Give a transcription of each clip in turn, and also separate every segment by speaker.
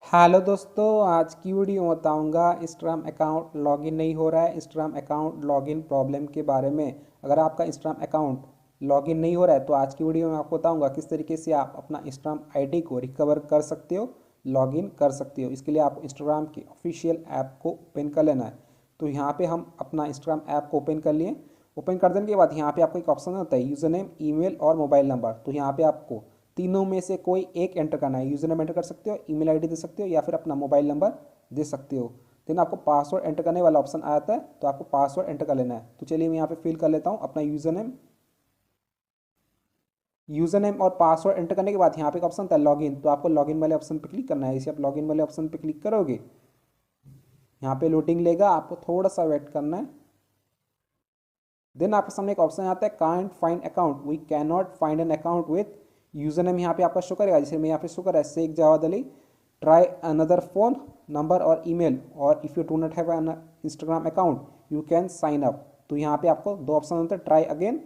Speaker 1: Hello दोस्तों, आज की वीडियो में बताऊंगा इंस्टाग्राम अकाउंट लॉगिन नहीं हो रहा है। इंस्टाग्राम अकाउंट लॉगिन प्रॉब्लम के बारे में। अगर आपका इंस्टाग्राम अकाउंट लॉगिन नहीं हो रहा है तो आज की वीडियो में आपको बताऊंगा किस तरीके से आप अपना इंस्टाग्राम आईडी को रिकवर कर सकते हो, लॉगिन कर सकते हो। इसके लिए आपको इंस्टाग्राम की ऑफिशियल ऐप को ओपन कर लेना है। तो यहाँ पर हम अपना इंस्टाग्राम ऐप को ओपन कर लिए। ओपन कर देने के बाद यहाँ पर आपको एक ऑप्शन होता है यूज़र नेम, ईमेल और मोबाइल नंबर। तो यहाँ पर आपको तीनों में से कोई एक एंटर करना है। यूजर नेम एंटर कर सकते हो, ईमेल आईडी दे सकते हो या फिर अपना मोबाइल नंबर दे सकते हो। देन आपको पासवर्ड एंटर करने वाला ऑप्शन आता है, तो आपको पासवर्ड एंटर कर लेना है। तो चलिए मैं यहाँ पे फिल कर लेता हूँ अपना यूजर नेम और पासवर्ड एंटर करने के बाद यहाँ पे एक ऑप्शन था लॉगिन। तो आपको लॉगिन वाले ऑप्शन पे क्लिक करना है। इसे आप लॉगिन वाले ऑप्शन पे क्लिक करोगे, यहाँ पे लोडिंग लेगा, आपको थोड़ा सा वेट करना है। देन आपके सामने एक ऑप्शन आता है can't find account, we can not find an account with username. यहाँ पे आपका शो करेगा, जैसे मैं यहाँ पे शो कर रहा है Sheikh Javad Ali. Try another phone number और ईमेल, और if you do not have an Instagram account you can sign up. तो यहाँ पे आपको दो ऑप्शन होते हैं, ट्राई अगेन,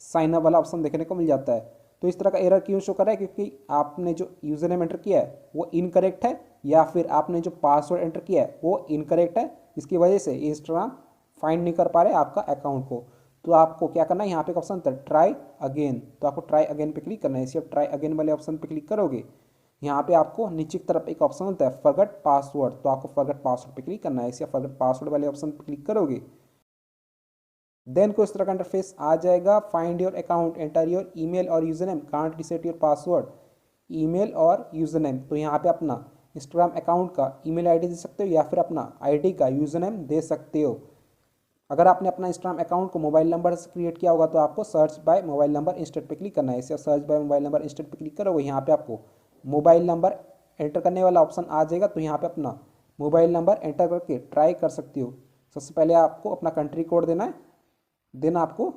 Speaker 1: साइन अप वाला ऑप्शन देखने को मिल जाता है। तो इस तरह का एरर क्यों शो कर रहा है? क्योंकि आपने जो यूजर नेम एंटर किया है वो इनकरेक्ट है, या फिर आपने जो पासवर्ड एंटर किया है वो इनकरेक्ट है। इसकी वजह से इंस्टाग्राम फाइंड नहीं कर पा रहे आपका अकाउंट को। तो आपको क्या करना है, यहाँ पे एक ऑप्शन था ट्राई अगेन, तो आपको ट्राई अगेन पे क्लिक करना है। इसे आप ट्राई अगेन वाले ऑप्शन पे क्लिक करोगे, यहाँ पे आपको नीचे की तरफ एक ऑप्शन होता है फॉरगेट पासवर्ड, तो आपको फॉरगेट पासवर्ड पे क्लिक करना है। इसे फॉरगेट पासवर्ड वाले ऑप्शन पे क्लिक करोगे, देन को इस तरह का इंटरफेस आ जाएगा। Find your account, enter your email और user name, can't reset your password, email और यूजर नेम। तो यहाँ पे अपना इंस्टाग्राम अकाउंट का ईमेल आईडी दे सकते हो या फिर अपना आईडी का यूजर नेम दे सकते हो। अगर आपने अपना इंस्टाग्राम अकाउंट को मोबाइल नंबर से क्रिएट किया होगा तो आपको search by mobile number instant पे क्लिक करना है। इसे search by mobile number instant पे क्लिक करोगे, यहाँ पे आपको मोबाइल नंबर एंटर करने वाला ऑप्शन आ जाएगा। तो यहाँ पे अपना मोबाइल नंबर एंटर करके ट्राई कर सकते हो। सबसे पहले आपको अपना कंट्री कोड देना है, देन आपको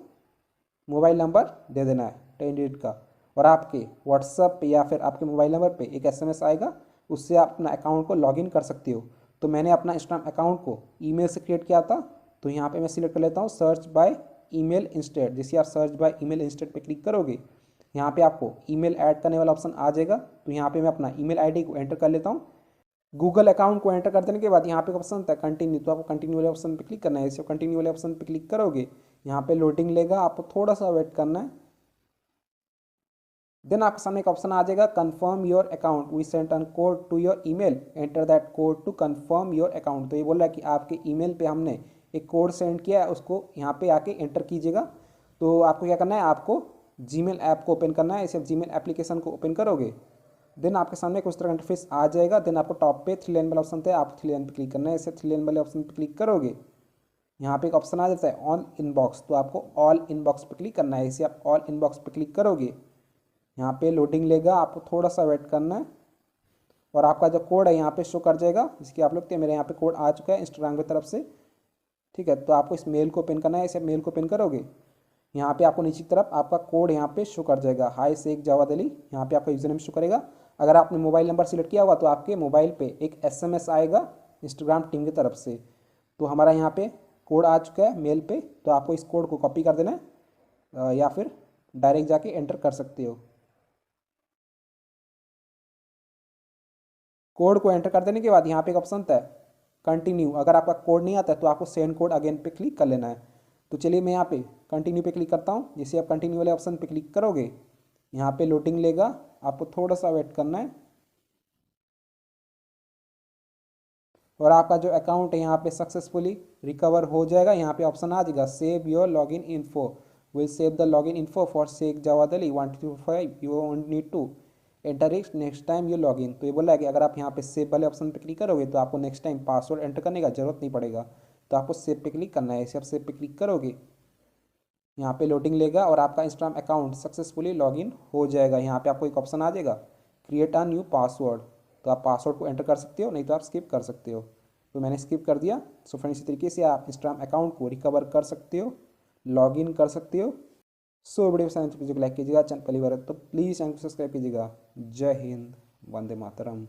Speaker 1: मोबाइल नंबर दे देना है 10 डिजिट का, और आपके व्हाट्सएप पे या फिर आपके मोबाइल नंबर पे एक एसएमएस आएगा, उससे आप अपना अकाउंट को लॉगिन कर सकते हो। तो मैंने अपना इंस्टाग्राम अकाउंट को ईमेल से क्रिएट किया था, तो यहाँ पे मैं सिलेक्ट कर लेता हूँ सर्च बाय ईमेल इंस्टेंट। जैसे आप सर्च बाय ईमेल इंस्टेंट पे क्लिक करोगे, यहाँ पे आपको ईमेल ऐड करने वाला ऑप्शन आ जाएगा। तो यहाँ पे मैं अपना ईमेल आईडी को एंटर कर लेता हूँ। गूगल अकाउंट को एंटर कर देने के बाद यहाँ पे ऑप्शन होता है कंटिन्यू, तो आपको कंटिन्यू वाले ऑप्शन पे क्लिक करना है। इसे कंटिन्यू वाले ऑप्शन पे क्लिक करोगे, यहाँ पे लोडिंग लेगा, आपको थोड़ा सा वेट करना है। देन आपके सामने एक ऑप्शन आ जाएगा confirm your account, we sent an code to your email, enter that code to confirm your account. तो ये बोल रहा है कि आपके ईमेल पे हमने एक कोड सेंड किया है, उसको यहाँ पे आके एंटर कीजिएगा। तो आपको क्या करना है, आपको जीमेल ऐप को ओपन करना है। इसे जीमेल एप्लीकेशन को ओपन करोगे, देन आपके सामने कुछ तरह का इंटरफेस आ जाएगा। देन आपको टॉप पे 3 लाइन वाला ऑप्शन है, आप 3 लाइन पे क्लिक करना है। इसे 3 लाइन वाले ऑप्शन पे क्लिक करोगे, यहाँ पे एक ऑप्शन आ जाता है ऑल इनबॉक्स, तो आपको ऑल इनबॉक्स पे क्लिक करना है। इसे आप ऑल इनबॉक्स पे क्लिक करोगे, यहाँ पे लोडिंग लेगा, आपको थोड़ा सा वेट करना है, और आपका जो कोड है यहाँ पे शो कर जाएगा। जिसकी आप लोग मेरे यहाँ पे कोड आ चुका है इंस्टाग्राम की तरफ से, ठीक है। तो आपको इस मेल को पिन करना है। इसे मेल को पिन करोगे, यहाँ पे आपको नीचे की तरफ आपका कोड यहाँ पे शो कर जाएगा, हाय शेख जावाद अली। यहाँ पे आपका यूजर नेम शो करेगा। अगर आपने मोबाइल नंबर सिलेक्ट किया होगा तो आपके मोबाइल पे एक एसएमएस आएगा इंस्टाग्राम टीम की तरफ से। तो हमारा यहाँ पे कोड आ चुका है मेल पे, तो आपको इस कोड को कॉपी कर देना है, या फिर डायरेक्ट जाके एंटर कर सकते हो। कोड को एंटर कर देने के बाद यहाँ पे एक ऑप्शन था कंटिन्यू। अगर आपका कोड नहीं आता है तो आपको सेंड कोड अगेन पे क्लिक कर लेना है। तो चलिए मैं यहाँ पे कंटिन्यू पे क्लिक करता हूँ। जैसे आप कंटिन्यू वाले ऑप्शन पे क्लिक करोगे, यहाँ पे लोडिंग लेगा, आपको थोड़ा सा वेट करना है, और आपका जो अकाउंट है यहाँ पे सक्सेसफुली रिकवर हो जाएगा। यहाँ पे ऑप्शन आ जाएगा save your login info, will save the login info for Sheikh Javad Ali 125, you won't need to enter it next time you log in. तो ये बोला है कि अगर आप यहाँ पे सेव वाले ऑप्शन पे क्लिक करोगे तो आपको नेक्स्ट टाइम पासवर्ड एंटर करने का जरूरत नहीं पड़ेगा। तो आपको सेव पे क्लिक करना है। इसे आप सेव पे क्लिक करोगे, यहाँ पे लोडिंग लेगा, और आपका इंस्टाग्राम अकाउंट सक्सेसफुली लॉगिन हो जाएगा। यहाँ पे आपको एक ऑप्शन आ जाएगा क्रिएट अ न्यू पासवर्ड, तो आप पासवर्ड को एंटर कर सकते हो, नहीं तो आप स्किप कर सकते हो। तो मैंने स्किप कर दिया। सो फ्रेंड, इसी तरीके से आप इंस्टाग्राम अकाउंट को रिकवर कर सकते हो, लॉगिन कर सकते हो। सो वीडियो पसंद है तो लाइक कीजिएगा, चैनल पहली बार है तो प्लीज़ चैनल को सब्सक्राइब कीजिएगा। जय हिंद, वंदे मातरम।